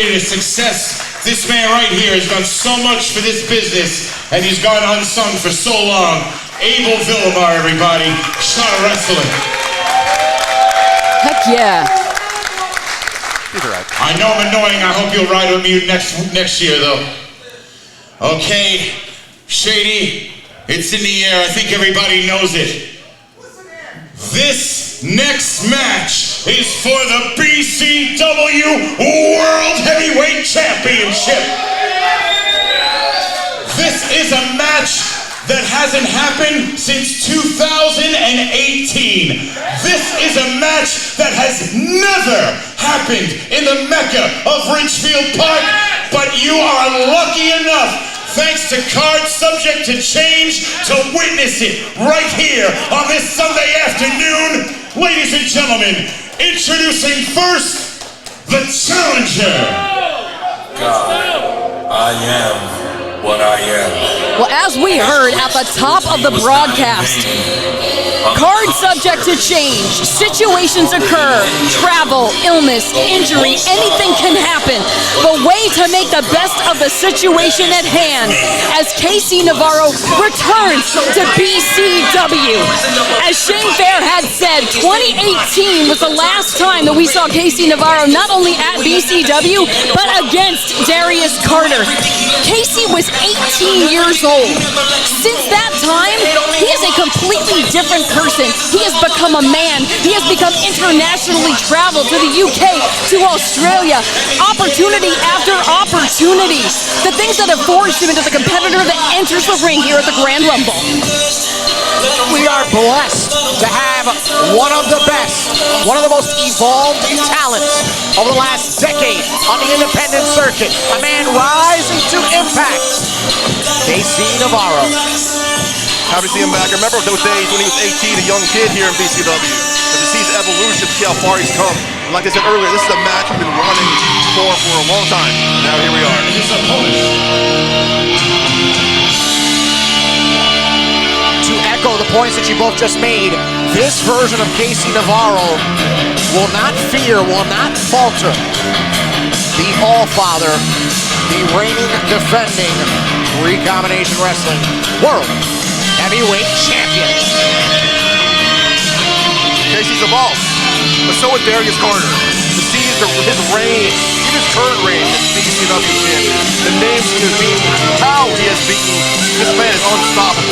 Success. This man right here has done so much for this business, and he's gone unsung for so long. Abel Villamar, everybody. Shot Wrestling. Heck yeah. I know I'm annoying. I hope you'll ride with me next year, though. Okay, Shady, it's in the air. I think everybody knows it. This next match is for the BCW World Heavyweight Championship. This is a match that hasn't happened since 2018. This is a match that has never happened in the Mecca of Ridgefield Park, but you are lucky enough, thanks to Card Subject to Change, to witness it right here on this Sunday afternoon. Ladies and gentlemen, introducing first, the challenger. God, I am what I am. Well, as we heard at the top of the broadcast, card subject to change, situations occur, travel, illness, injury, anything can happen. The way to make the best of the situation at hand as KC Navarro returns to BCW. As Shane Fair had said, 2018 was the last time that we saw KC Navarro not only at BCW, but against Darius Carter. KC was 18 years old. Since that time, he is a completely different person. He has become a man. He has become internationally traveled to the UK, to Australia, opportunity after opportunity. The things that have forged him into the competitor that enters the ring here at the Grand Rumble. We are blessed to have one of the best, one of the most evolved talents over the last decade on the independent circuit. A man rising to impact, KC Navarro. Happy to see him back. I remember those days when he was 18, a young kid here in BCW. But to see his evolution, to see how far he's come. And like I said earlier, this is a match we've been wanting for a long time. Now here we are. His opponent. To echo the points that you both just made, this version of KC Navarro will not fear, will not falter. The All-Father, the reigning, defending, Recombination Wrestling World Heavyweight Champion. KC's evolved, but so is Darius Carter. To see his reign, even his current reign as BCW champion, the names he has beaten, how he has beaten, this man is unstoppable.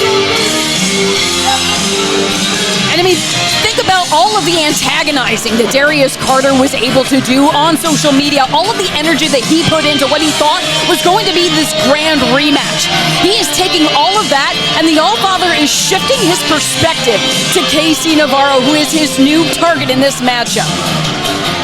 And I mean, think about all of the antagonizing that Darius Carter was able to do on social media, all of the energy that he put into what he thought was going to be this grand rematch. He is taking all of that, and the All-Father is shifting his perspective to KC Navarro, who is his new target in this matchup.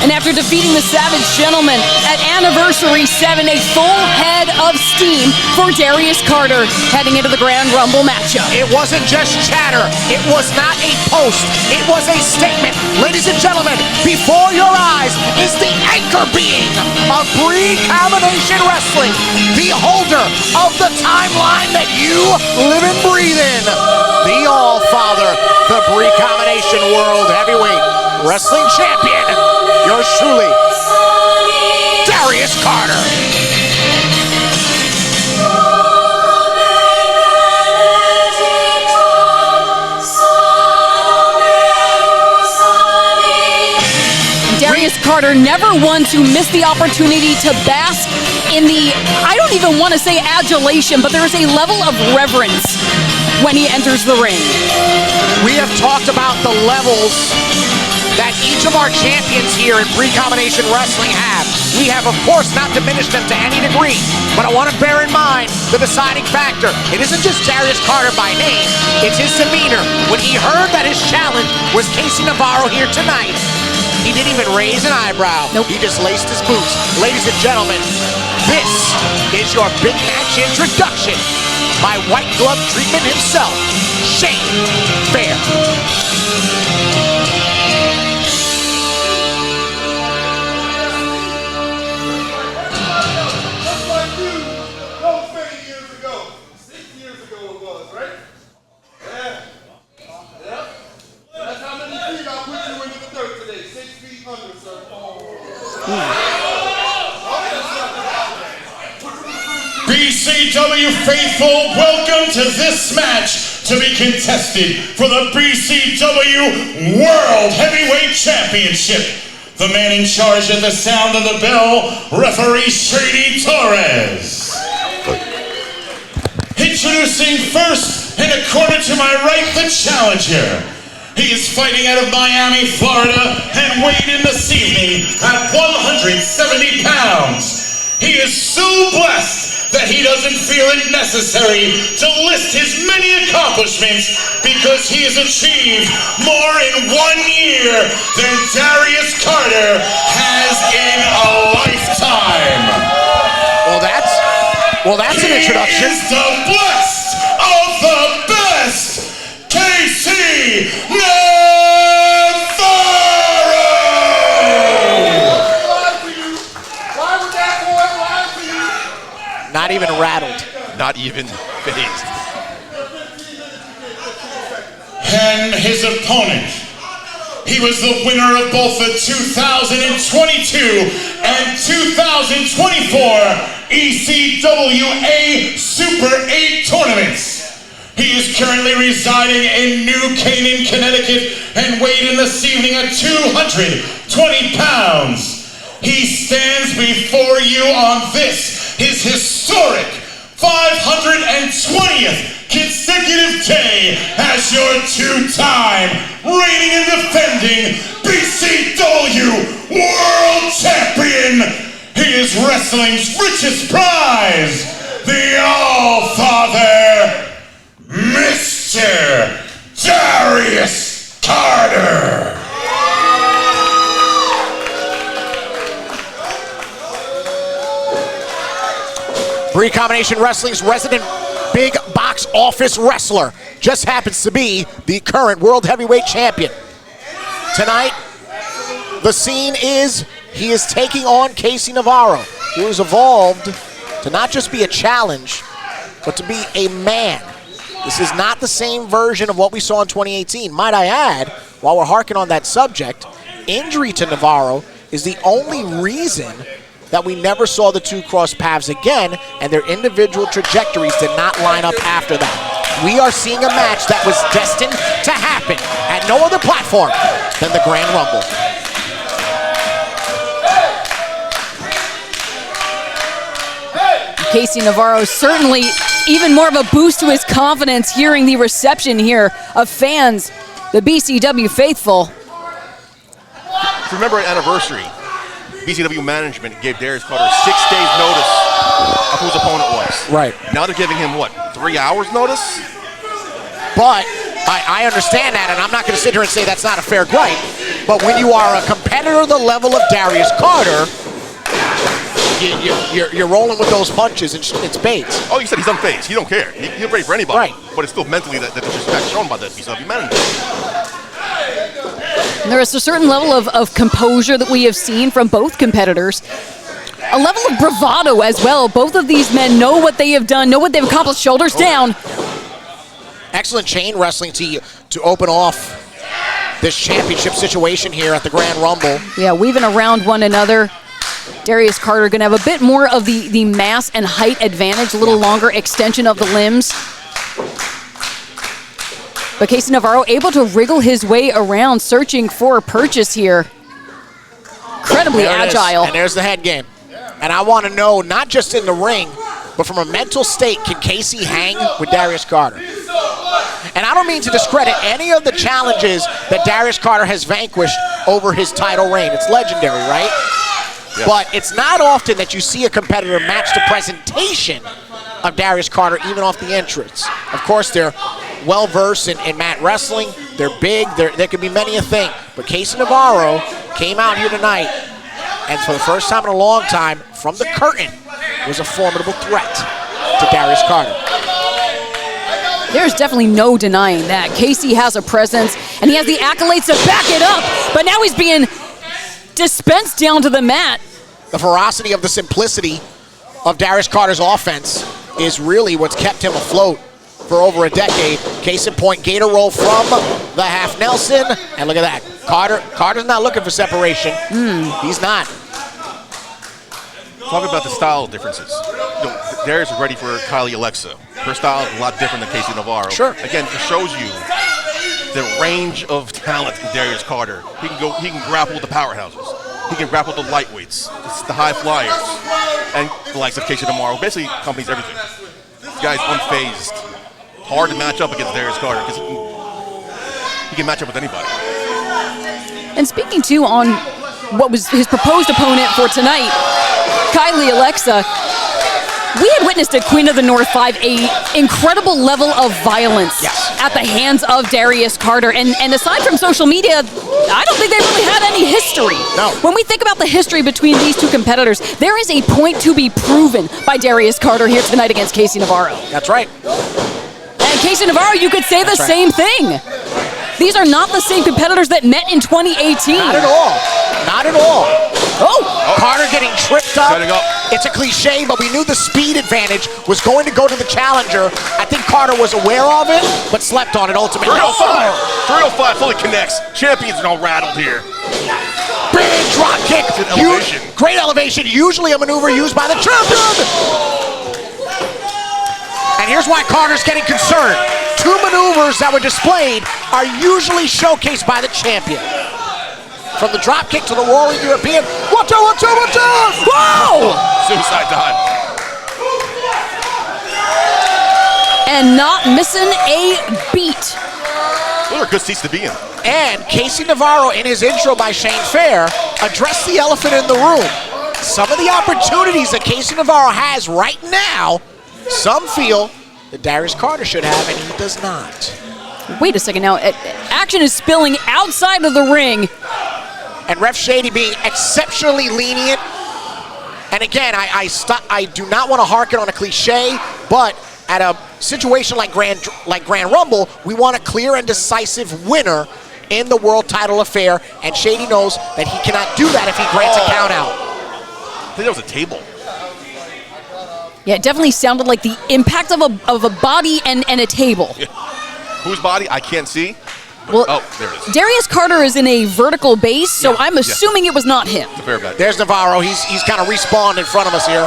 And after defeating the Savage Gentleman at Anniversary 7, a full head of steam for Darius Carter heading into the Grand Rumble matchup. It wasn't just chatter. It was not a post. It was a statement. Ladies and gentlemen, before your eyes is the anchor being of Recombination Wrestling, the holder of the timeline that you live and breathe in, the All-Father, the Recombination World Heavyweight Wrestling Champion, yours truly, Darius Carter. Darius Carter never one to miss the opportunity to bask in the, I don't even want to say adulation, but there is a level of reverence when he enters the ring. We have talked about the levels that each of our champions here in Recombination Wrestling have. We have, of course, not diminished them to any degree, but I want to bear in mind the deciding factor. It isn't just Darius Carter by name, it's his demeanor. When he heard that his challenge was KC Navarro here tonight, he didn't even raise an eyebrow. Nope. He just laced his boots. Ladies and gentlemen, this is your big match introduction by White Glove Treatment himself, Shane Fair. BCW faithful, welcome to this match to be contested for the BCW World Heavyweight Championship. The man in charge at the sound of the bell, referee Shady Torres. Introducing first, in a corner to my right, the challenger. He is fighting out of Miami, Florida, and weighed in this evening at 170 pounds. He is so blessed that he doesn't feel it necessary to list his many accomplishments because he has achieved more in 1 year than Darius Carter has in a lifetime. Well, that's an introduction. He is the best of the best, KC Navarro! Not even rattled. Not even phased. And his opponent, he was the winner of both the 2022 and 2024 ECWA Super 8 tournaments. He is currently residing in New Canaan, Connecticut, and weighed in this evening at 220 pounds. He stands before you on this, his historic 520th consecutive day as your two-time reigning and defending BCW World Champion. He is wrestling's richest prize, the All-Father, Mr. Darius Carter. Bree Combination Wrestling's resident big box office wrestler just happens to be the current World Heavyweight Champion. Tonight, the scene is he is taking on Casey Navarro, who has evolved to not just be a challenge, but to be a man. This is not the same version of what we saw in 2018. Might I add, while we're harking on that subject, injury to Navarro is the only reason that we never saw the two cross paths again, and their individual trajectories did not line up after that. We are seeing a match that was destined to happen at no other platform than the Grand Rumble. Casey Navarro certainly even more of a boost to his confidence hearing the reception here of fans, the BCW faithful. If you remember our anniversary, BCW management gave Darius Carter 6 days notice of who his opponent was. Right. Now they're giving him, what, 3 hours notice? But I understand that, and I'm not going to sit here and say that's not a fair gripe, but when you are a competitor the level of Darius Carter, you're rolling with those punches, and it's Bates. Oh, you said he's unfazed. He don't care. He'll ready for anybody. Right. But it's still mentally that disrespect shown by the BCW management. There is a certain level of composure that we have seen from both competitors. A level of bravado as well. Both of these men know what they have done, know what they've accomplished. Shoulders down. Excellent chain wrestling to open off this championship situation here at the Grand Rumble. Yeah, weaving around one another. Darius Carter going to have a bit more of the mass and height advantage, a little longer extension of the limbs. But Casey Navarro able to wriggle his way around, searching for a purchase here. Incredibly agile. And there's the head game. And I want to know, not just in the ring, but from a mental state, can Casey hang with Darius Carter? And I don't mean to discredit any of the challenges that Darius Carter has vanquished over his title reign. It's legendary, right? Yes. But it's not often that you see a competitor match the presentation of Darius Carter, even off the entrance. Of course, they're well-versed in mat wrestling. They're big. There could be many a thing. But Casey Navarro came out here tonight, and for the first time in a long time, from the curtain, was a formidable threat to Darius Carter. There's definitely no denying that. Casey has a presence, and he has the accolades to back it up, but now he's being dispensed down to the mat. The ferocity of the simplicity of Darius Carter's offense is really what's kept him afloat for over a decade. Case in point, Gator roll from the half Nelson, and look at that. Carter's not looking for separation. He's not. talking about the style differences. Darius is ready for Kylie Alexa. Her style is a lot different than Casey Navarro. Sure. Again, it shows you the range of talent in Darius Carter. He can grapple with the powerhouses. He can grapple with the lightweights, the high flyers, and the likes of Casey Navarro. Basically, accompanies everything. This guy's unfazed. Hard to match up against Darius Carter because he can match up with anybody. And speaking too on what was his proposed opponent for tonight, Kylie Alexa, we had witnessed at Queen of the North 5 a incredible level of violence at the hands of Darius Carter. And aside from social media, I don't think they really had any history. No. When we think about the history between these two competitors, there is a point to be proven by Darius Carter here tonight against Casey Navarro. That's right. And Casey Navarro, you could say the same thing. These are not the same competitors that met in 2018. Not at all. Not at all. Carter getting tripped up. Setting up. It's a cliche, but we knew the speed advantage was going to go to the challenger. I think Carter was aware of it, but slept on it ultimately. 305. 305 fully connects. Champions are all rattled here. Big drop kick. Elevation. Great elevation. Usually a maneuver used by the champion. And here's why Carter's getting concerned. Two maneuvers that were displayed are usually showcased by the champion. From the drop kick to the Roaring European. 1, 2, 1, 2, 1, 2. Whoa! Suicide dive. And not missing a beat. Those are good seats to be in. And Casey Navarro, in his intro by Shane Fair, addressed the elephant in the room. Some of the opportunities that Casey Navarro has right now, some feel that Darius Carter should have, and he does not. Wait a second now. Action is spilling outside of the ring. And Ref Shady being exceptionally lenient. And again, I do not want to harken on a cliche, but at a situation like Grand Rumble, we want a clear and decisive winner in the world title affair, and Shady knows that he cannot do that if he grants a count out. I think that was a table. Yeah, it definitely sounded like the impact of a body and a table. Yeah. Whose body? I can't see. Well, there it is. Darius Carter is in a vertical base, so I'm assuming it was not him. It's a fair bet. There's Navarro. He's kind of respawned in front of us here.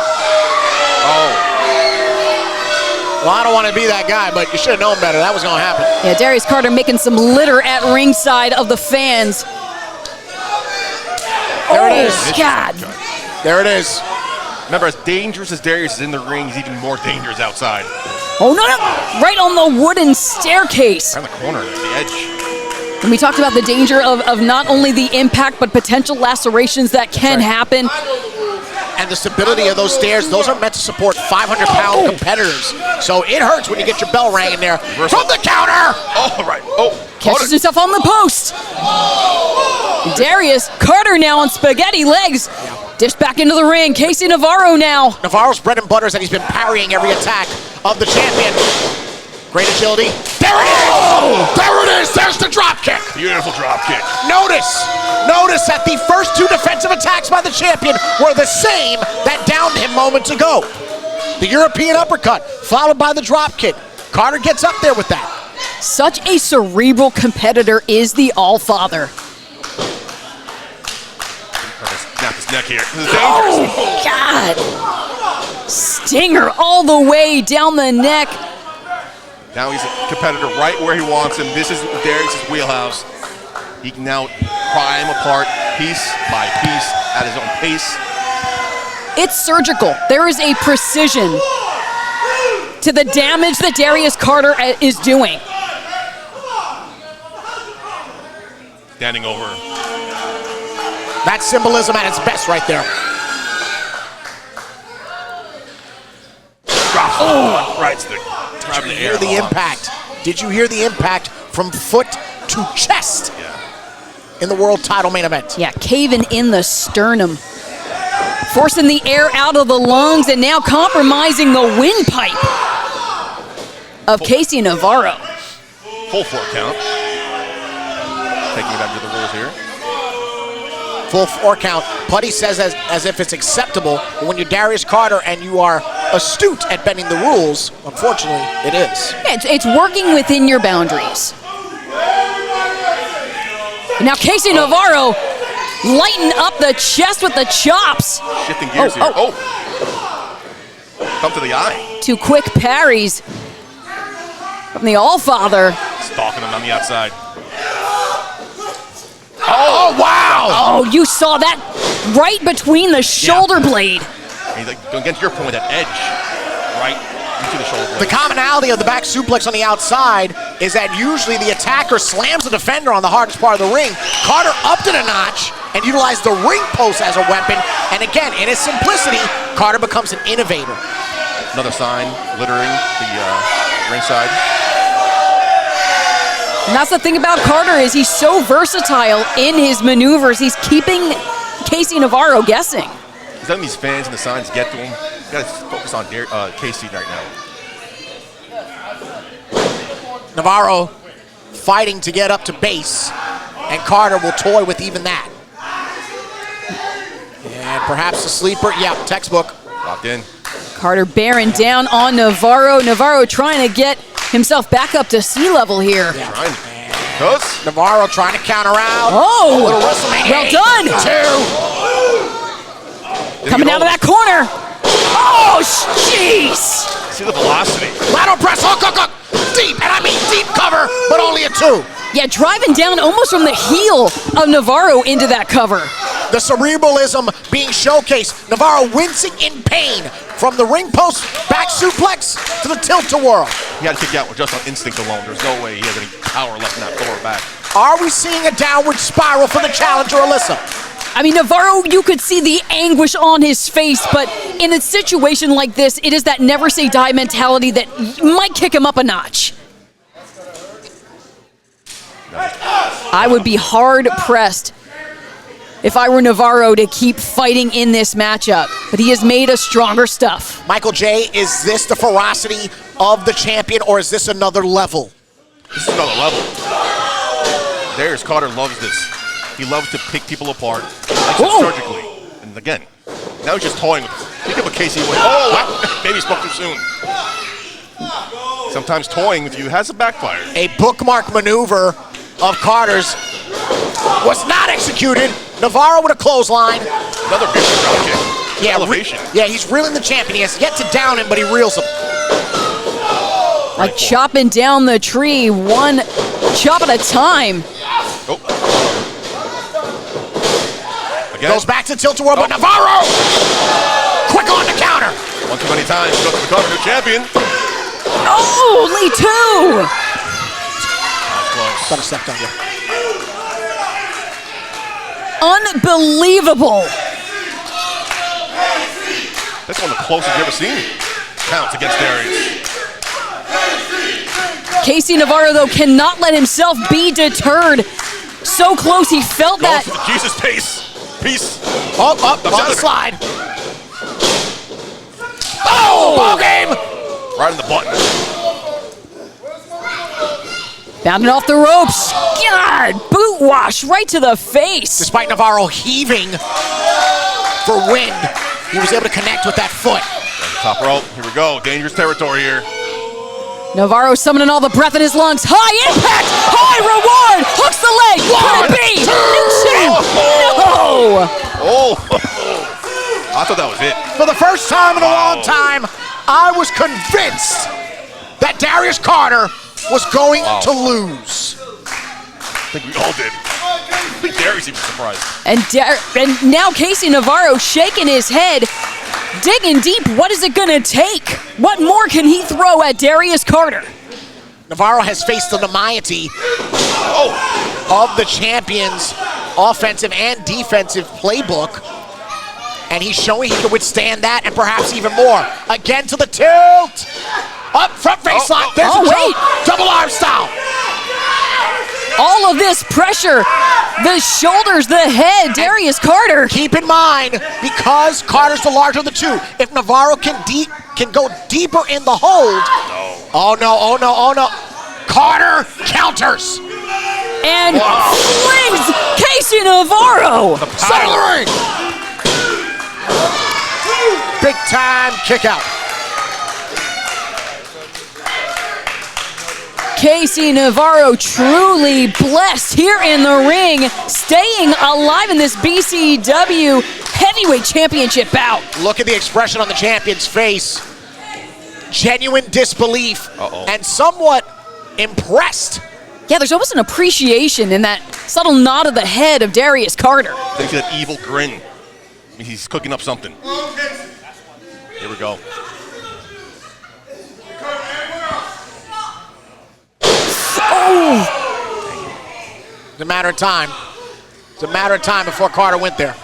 Well, I don't want to be that guy, but you should have known better. That was going to happen. Yeah, Darius Carter making some litter at ringside of the fans. There it is. God. There it is. Remember, as dangerous as Darius is in the ring, he's even more dangerous outside. Oh, no. Right on the wooden staircase. Around the corner, the edge. And we talked about the danger of not only the impact, but potential lacerations that can happen. And the stability of those stairs, those are meant to support 500-pound competitors. So it hurts when you get your bell rang in there. From the counter! Oh, right. Catches himself on the post. Darius Carter now on spaghetti legs. Dished back into the ring. Casey Navarro now. Navarro's bread and butter is that he's been parrying every attack of the champion. Great agility. There it is! There it is! There's the drop kick! Beautiful drop kick. Notice that the first two defensive attacks by the champion were the same that downed him moments ago. The European uppercut, followed by the drop kick. Carter gets up there with that. Such a cerebral competitor is the Allfather. Snap his neck here. This is Oh, dangerous. God. Stinger all the way down the neck. Now he's a competitor right where he wants him. This is Darius' wheelhouse. He can now pry him apart piece by piece at his own pace. It's surgical. There is a precision to the damage that Darius Carter is doing. Standing over. That's symbolism at its best right there. Right to the Did you hear the impact? Did you hear the impact from foot to chest in the world title main event? Yeah, caving in the sternum. Forcing the air out of the lungs and now compromising the windpipe of Casey Navarro. Full 4 count. Taking it under the rules here. Full 4 count. Putty says as if it's acceptable, but when you're Darius Carter and you are astute at bending the rules, unfortunately, it is. Yeah, it's working within your boundaries. Now Casey Navarro lighten up the chest with the chops. Shifting gears here. Oh. Come to the eye. 2 quick parries from the Allfather. Stalking him on the outside. Oh, wow! Oh, you saw that right between the shoulder blade. And he's like, going against your point, that edge, right into the shoulder blade. The commonality of the back suplex on the outside is that usually the attacker slams the defender on the hardest part of the ring. Carter upped it a notch and utilized the ring post as a weapon. And again, in its simplicity, Carter becomes an innovator. Another sign littering the ringside. And that's the thing about Carter is he's so versatile in his maneuvers. He's keeping Casey Navarro guessing. He's letting these fans and the signs get to him. You got to focus on Casey right now. Navarro fighting to get up to base, and Carter will toy with even that. And perhaps a sleeper. Yeah, textbook. Locked in. Carter bearing down on Navarro. Navarro trying to get himself back up to sea level here. Yeah. Navarro trying to counter out. Oh, a little WrestleMania. well done. 2. Coming out of that corner. Oh, jeez. See the velocity. Lateral press, hook. Deep, and I mean deep cover, but only a 2. Yeah, driving down almost from the heel of Navarro into that cover. The cerebralism being showcased. Navarro wincing in pain from the ring post back suplex to the tilt-a-whirl. He had to kick out just on instinct alone. There's no way he has any power left in that lower back. Are we seeing a downward spiral for the challenger, Alyssa? I mean, Navarro, you could see the anguish on his face, but in a situation like this, it is that never say die mentality that might kick him up a notch. I would be hard-pressed if I were Navarro to keep fighting in this matchup, but he has made us stronger stuff. Michael J., is this the ferocity of the champion, or is this another level? This is another level. Darius Carter loves this. He loves to pick people apart, like surgically. And again, now he's just toying with us. Think of a Casey went, maybe he spoke too soon. Sometimes toying with you has a backfire. A bookmark maneuver of Carter's was not executed. Navarro with a clothesline. Another big drop kick. Yeah, elevation. He's reeling the champion. He has yet to down him, but he reels him. Like chopping down the tree, one chop at a time. Oh. Again. Goes back to tilt-a-whirl, but Navarro! Quick on the counter. One too many times. Goes to the cover, new champion. Only 2! That's close. Got stepped on you. Unbelievable. That's one of the closest you've ever seen. Counts against Darius. Casey Navarro, though, cannot let himself be deterred. So close, he felt that. Goes for the Jesus pace. Peace. On the slide. Oh, ball game. Right in the button. Bounding off the ropes. God, boot wash right to the face. Despite Navarro heaving for wind, he was able to connect with that foot. Top rope. Here we go. Dangerous territory here. Navarro summoning all the breath in his lungs. High impact, high reward. Hooks the leg. Could it be? No. Oh. I thought that was it. For the first time in a long time, I was convinced that Darius Carter was going to lose. I think we all did. I think Darius even surprised. And now Casey Navarro shaking his head, digging deep. What is it going to take? What more can he throw at Darius Carter? Navarro has faced the namiety of the champion's offensive and defensive playbook, and he's showing he can withstand that and perhaps even more. Again to the tilt. Up front face lock. There's a wait. double arm style. All of this pressure, the shoulders, the head, Darius Carter. Keep in mind, because Carter's the larger of the two, if Navarro can go deeper in the hold. Oh no. Carter counters. And flings Casey Navarro. Center of the ring. Big time kick out. Casey Navarro truly blessed here in the ring, staying alive in this BCW Heavyweight Championship bout. Look at the expression on the champion's face. Genuine disbelief and somewhat impressed. Yeah, there's almost an appreciation in that subtle nod of the head of Darius Carter. Thanks to that evil grin. He's cooking up something. Here we go. Oh! It's a matter of time. It's a matter of time before Carter went there.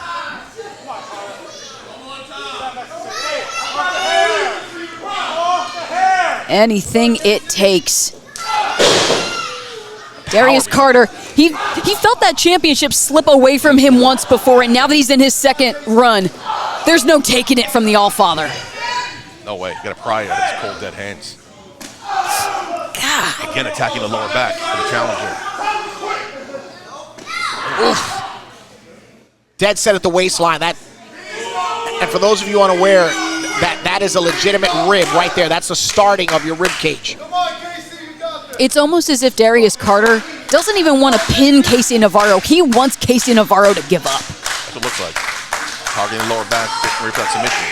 Anything it takes. Darius Carter, he felt that championship slip away from him once before, and now that he's in his second run, there's no taking it from the Allfather. No way. You gotta pry out of his cold, dead hands. God. Again, attacking the lower back for the challenger. Oof. Dead set at the waistline. And for those of you unaware, that is a legitimate rib right there. That's the starting of your rib cage. It's almost as if Darius Carter doesn't even want to pin Casey Navarro. He wants Casey Navarro to give up. That's what it looks like. Targeting the lower back, ready for that submission.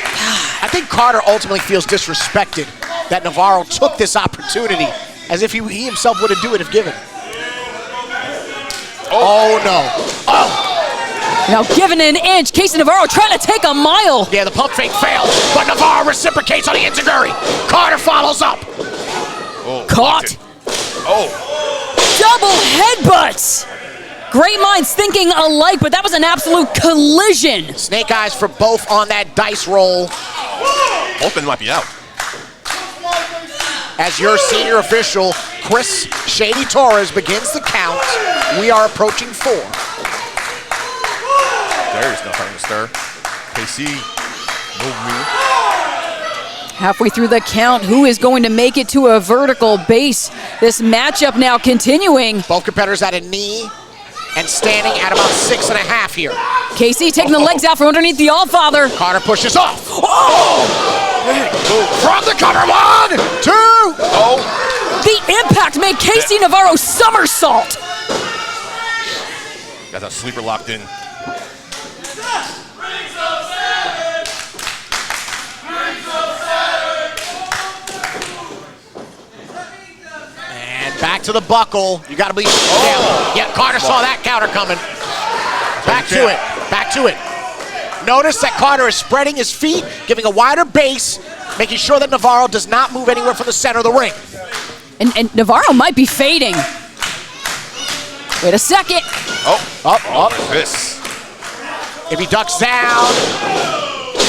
I think Carter ultimately feels disrespected that Navarro took this opportunity as if he himself wouldn't do it if given. Oh no. Oh! Now given an inch, Casey Navarro trying to take a mile. Yeah, the pump fake failed, but Navarro reciprocates on the enziguri. Carter follows up. Oh, caught. Oh. Double headbutts. Great minds thinking alike, but that was an absolute collision. Snake eyes for both on that dice roll. Both men might be out. As your senior official, Chris Shady Torres, begins the count, we are approaching 4. Darius now trying to stir. KC, move me. Halfway through the count, who is going to make it to a vertical base? This matchup now continuing. Both competitors at a knee and standing at about 6.5 here. Casey taking the legs out from underneath the Allfather. Carter pushes off. Oh! From the cover, 1, 2. Oh! The impact made Casey Navarro somersault. Got that sleeper locked in. And back to the buckle. You got to believe. Yeah, Carter saw that counter coming. Back to it. Back to it. Notice that Carter is spreading his feet, giving a wider base, making sure that Navarro does not move anywhere from the center of the ring. And Navarro might be fading. Wait a second. Up. This. If he ducks down.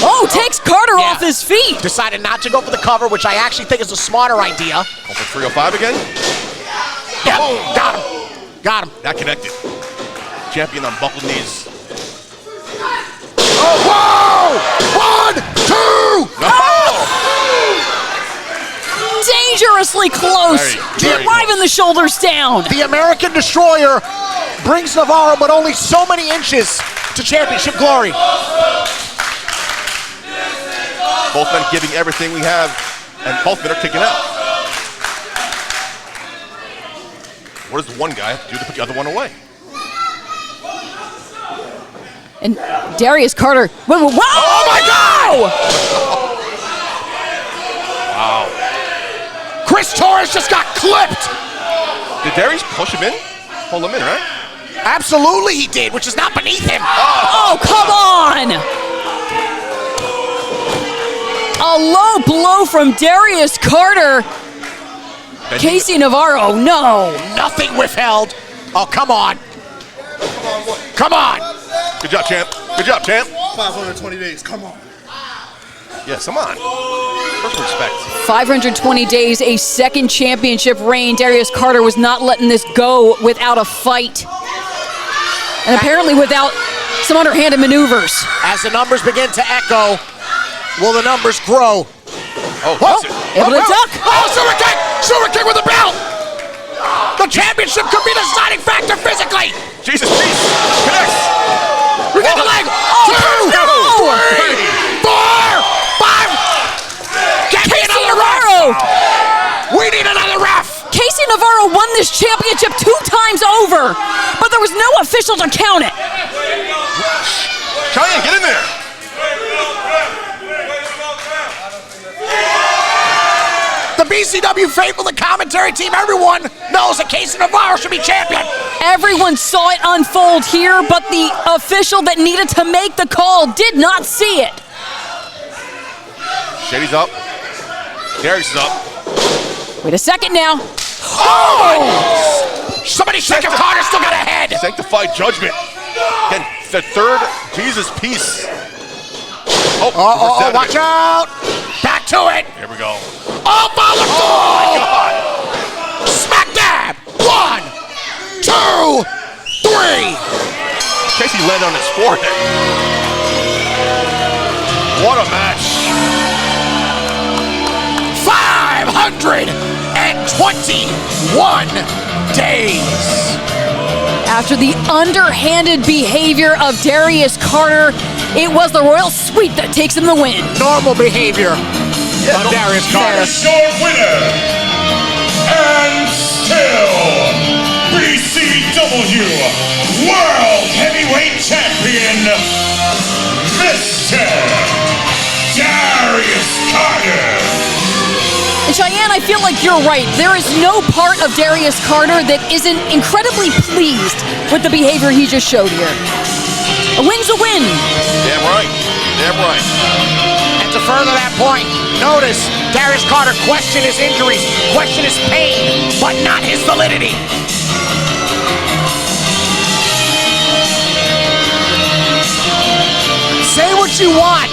Oh, takes Carter off his feet. Decided not to go for the cover, which I actually think is a smarter idea. Going for 305 again? Yep, got him. Got him. That connected. Champion on buckled knees. Oh, whoa! 1, 2! Dangerously close. Very Driving the shoulders down. The American Destroyer brings Navarro, but only so many inches to championship glory. Both men giving everything we have, and both men are kicking out. What does one guy have to do to put the other one away? And Darius Carter. Whoa! Oh my God! Wow. Chris Torres just got clipped. Did Darius push him in? Hold him in, right? Absolutely he did, which is not beneath him. Oh, come on! A low blow from Darius Carter. Casey Navarro, no. Nothing withheld. Oh, come on. Come on. Good job, champ. Good job, champ. 520 days, come on. Yes, come on. First respect. 520 days, a second championship reign. Darius Carter was not letting this go without a fight. And apparently without some underhanded maneuvers. As the numbers begin to echo, will the numbers grow? Oh, that's it. Able to duck. Oh, super kick! Super kick with the belt! The championship could be the deciding factor physically! Jesus, please. Connects. We got the leg! 2, 3, 4, 5! Get me another ref! We need another ref! Casey Navarro won this championship 2 times over, but there was no official to count it. Cheyenne, get in there. The BCW faithful, the commentary team, everyone knows that Casey Navarro should be champion. Everyone saw it unfold here, but the official that needed to make the call did not see it. Shady's up. Darius is up. Wait a second now. Oh! Somebody check if Carter still got a head. Sanctified judgment. Again, the third Jesus piece. Oh, watch out. Back to it. Here we go. Oh, Father! Oh, my God. Smack dab! 1, 2, 3! Casey landed on his forehead. What a match. 521 days. After the underhanded behavior of Darius Carter, it was the Royal Sweep that takes him the win. Normal behavior of Darius Carter. Your winner, and still BCW World Heavyweight Champion, Mr. Darius Carter. And Cheyenne, I feel like you're right. There is no part of Darius Carter that isn't incredibly pleased with the behavior he just showed here. A win's a win. Damn right. Damn right. And to further that point, notice Darius Carter questioned his injuries, questioned his pain, but not his validity. Say what you want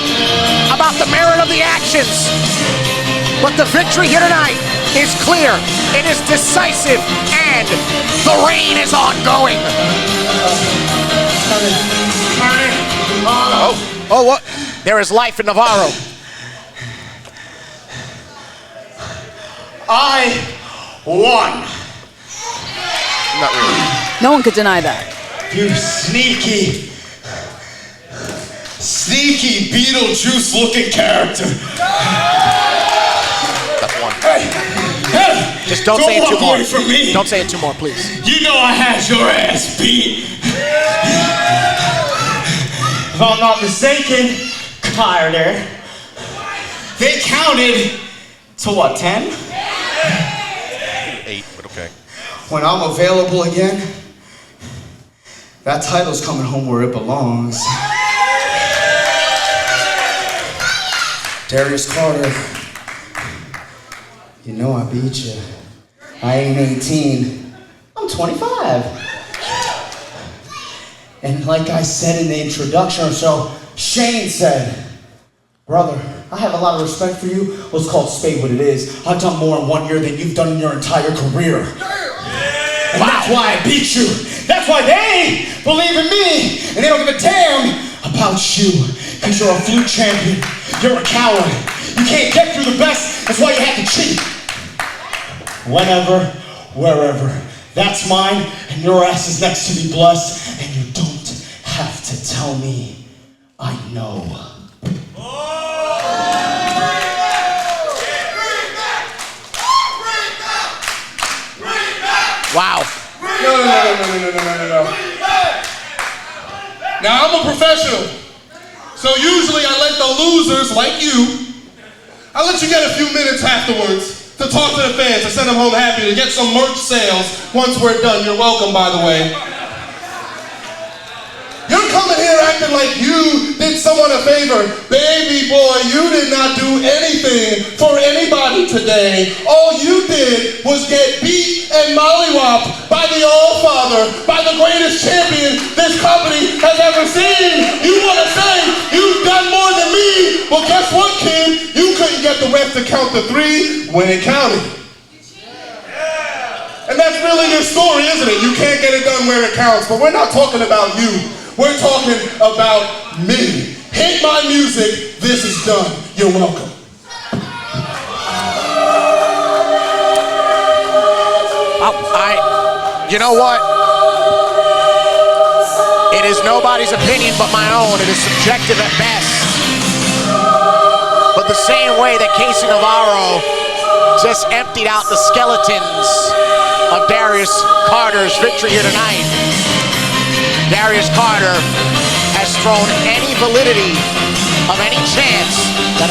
about the merit of the actions, but the victory here tonight is clear, it is decisive, and the reign is ongoing. Oh, what? There is life in Navarro. I won. Not really. No one could deny that. You sneaky Beetlejuice-looking character. That's one. Hey, Just don't say it too walk more. away from me. Don't say it too more, please. You know I had your ass beat. If I'm not mistaken, Carter, they counted to what, 10? 8, but okay. When I'm available again, that title's coming home where it belongs. Darius Carter, you know I beat you. I ain't 18, I'm 25. And like I said in the introduction or so, Shane said, brother, I have a lot of respect for you. Let's call it spade what it is. I've done more in 1 year than you've done in your entire career. And that's why I beat you. That's why they believe in me. And they don't give a damn about you. Because you're a fluke champion. You're a coward. You can't get through the best. That's why you have to cheat. Whenever, wherever. That's mine. And your ass is next to be blessed. And you don't have to tell me. I know. Wow. No. Now, I'm a professional. So usually I let the losers like you, I let you get a few minutes afterwards to talk to the fans, to send them home happy, to get some merch sales once we're done. You're welcome, by the way. You're coming here acting like you did someone a favor. Baby boy, you did not do anything for anybody today. All you did was get beat and mollywopped by the All-Father, by the greatest champion this company has ever seen. You want to say you've done more than me? Well, guess what, kid? You couldn't get the ref to count to 3 when it counted. And that's really your story, isn't it? You can't get it done where it counts, but we're not talking about you. We're talking about me. Hit my music. This is done. You're welcome. You know what? It is nobody's opinion but my own. It is subjective at best. But the same way that Casey Navarro just emptied out the skeletons of Darius Carter's victory here tonight. Darius Carter has thrown any validity of any chance that